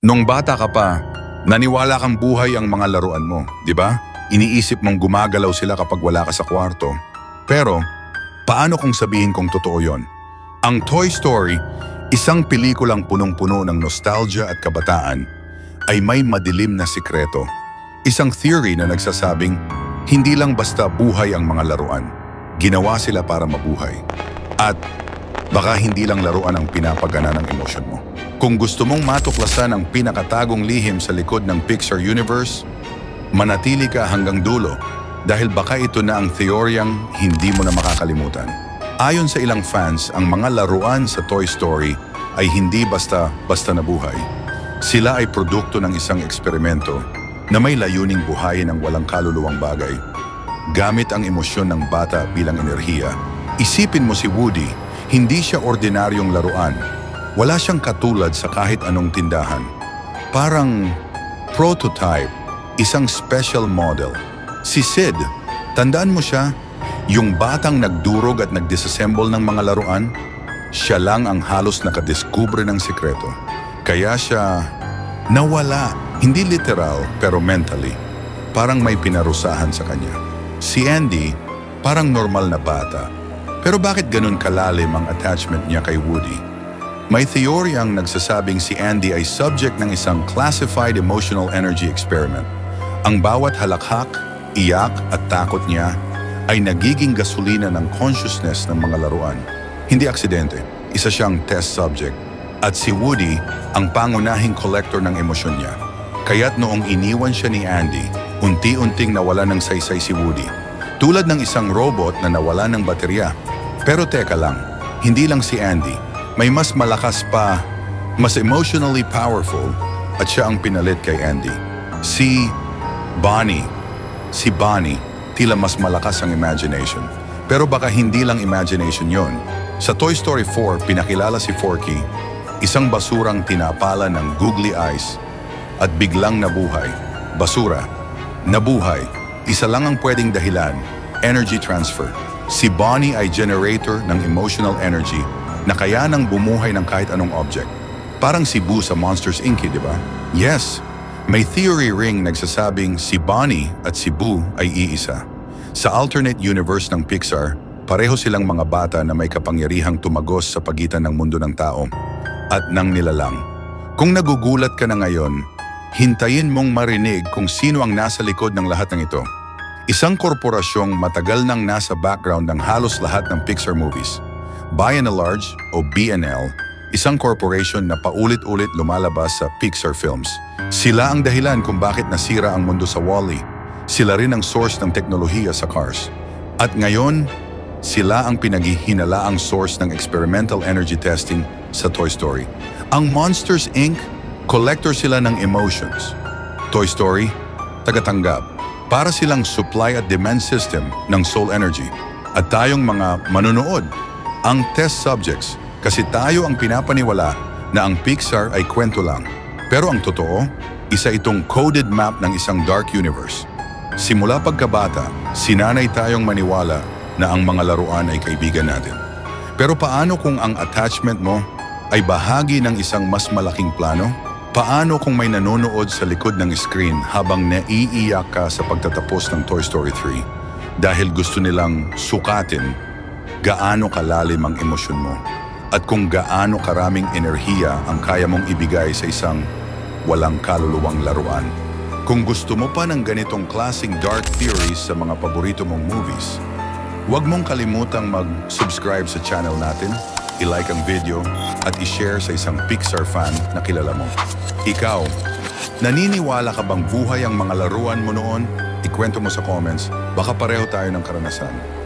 Nung bata ka pa, naniwala kang buhay ang mga laruan mo, di ba? Iniisip mong gumagalaw sila kapag wala ka sa kwarto. Pero, paano kung sabihin kong totoo yon? Ang Toy Story, isang pelikulang punong-puno ng nostalgia at kabataan, ay may madilim na sikreto. Isang theory na nagsasabing, hindi lang basta buhay ang mga laruan. Ginawa sila para mabuhay. At baka hindi lang laruan ang pinapagana ng emosyon mo. Kung gusto mong matuklasan ang pinakatagong lihim sa likod ng Pixar Universe, manatili ka hanggang dulo dahil baka ito na ang teoryang hindi mo na makakalimutan. Ayon sa ilang fans, ang mga laruan sa Toy Story ay hindi basta nabuhay. Sila ay produkto ng isang eksperimento na may layuning buhayin ang walang kaluluwang bagay. Gamit ang emosyon ng bata bilang enerhiya, isipin mo si Woody, hindi siya ordinaryong laruan. Wala siyang katulad sa kahit anong tindahan. Parang prototype, isang special model. Si Sid, tandaan mo siya? Yung batang nagdurog at nag-disassemble ng mga laruan? Siya lang ang halos nakadiskubre ng sikreto. Kaya siya nawala, hindi literal pero mentally. Parang may pinarusahan sa kanya. Si Andy, parang normal na bata. Pero bakit ganun kalalim ang attachment niya kay Woody? May teoryang nagsasabing si Andy ay subject ng isang classified emotional energy experiment. Ang bawat halakhak, iyak at takot niya ay nagiging gasolina ng consciousness ng mga laruan. Hindi aksidente, isa siyang test subject. At si Woody ang pangunahing collector ng emosyon niya. Kaya't noong iniwan siya ni Andy, unti-unting nawala ng saysay si Woody. Tulad ng isang robot na nawala ng baterya. Pero teka lang, hindi lang si Andy. May mas malakas pa, mas emotionally powerful at siya ang pinalit kay Andy. Si Bonnie, tila mas malakas ang imagination. Pero baka hindi lang imagination yon. Sa Toy Story 4, pinakilala si Forky, isang basurang tinapala ng googly eyes at biglang nabuhay. Basura, nabuhay. Isa lang ang pwedeng dahilan, energy transfer. Si Bonnie ay generator ng emotional energy na kaya nang bumuhay ng kahit anong object. Parang si Boo sa Monsters Inc., di ba? Yes, may theory ring nagsasabing si Bonnie at si Boo ay iisa. Sa alternate universe ng Pixar, pareho silang mga bata na may kapangyarihang tumagos sa pagitan ng mundo ng tao at ng nilalang. Kung nagugulat ka na ngayon, hintayin mong marinig kung sino ang nasa likod ng lahat ng ito. Isang korporasyong matagal nang nasa background ng halos lahat ng Pixar movies. By and Large o BNL, isang corporation na paulit-ulit lumalabas sa Pixar films. Sila ang dahilan kung bakit nasira ang mundo sa WALL-E. Sila rin ang source ng teknolohiya sa Cars. At ngayon, sila ang pinaghihinalaang source ng experimental energy testing sa Toy Story. Ang Monsters Inc., collector sila ng emotions. Toy Story, tagatanggap. Para silang supply at demand system ng soul energy. At tayong mga manonood, ang test subjects, kasi tayo ang pinapaniwala na ang Pixar ay kwento lang. Pero ang totoo, isa itong coded map ng isang dark universe. Simula pagkabata, sinanay tayong maniwala na ang mga laruan ay kaibigan natin. Pero paano kung ang attachment mo ay bahagi ng isang mas malaking plano? Paano kung may nanonood sa likod ng screen habang naiiyak ka sa pagtatapos ng Toy Story 3 dahil gusto nilang sukatin gaano kalalim ang emosyon mo at kung gaano karaming enerhiya ang kaya mong ibigay sa isang walang kaluluwang laruan. Kung gusto mo pa ng ganitong klaseng dark theories sa mga paborito mong movies, huwag mong kalimutang mag-subscribe sa channel natin, i-like ang video at i-share sa isang Pixar fan na kilala mo. Ikaw, naniniwala ka bang buhay ang mga laruan mo noon? Ikwento mo sa comments, baka pareho tayo ng karanasan.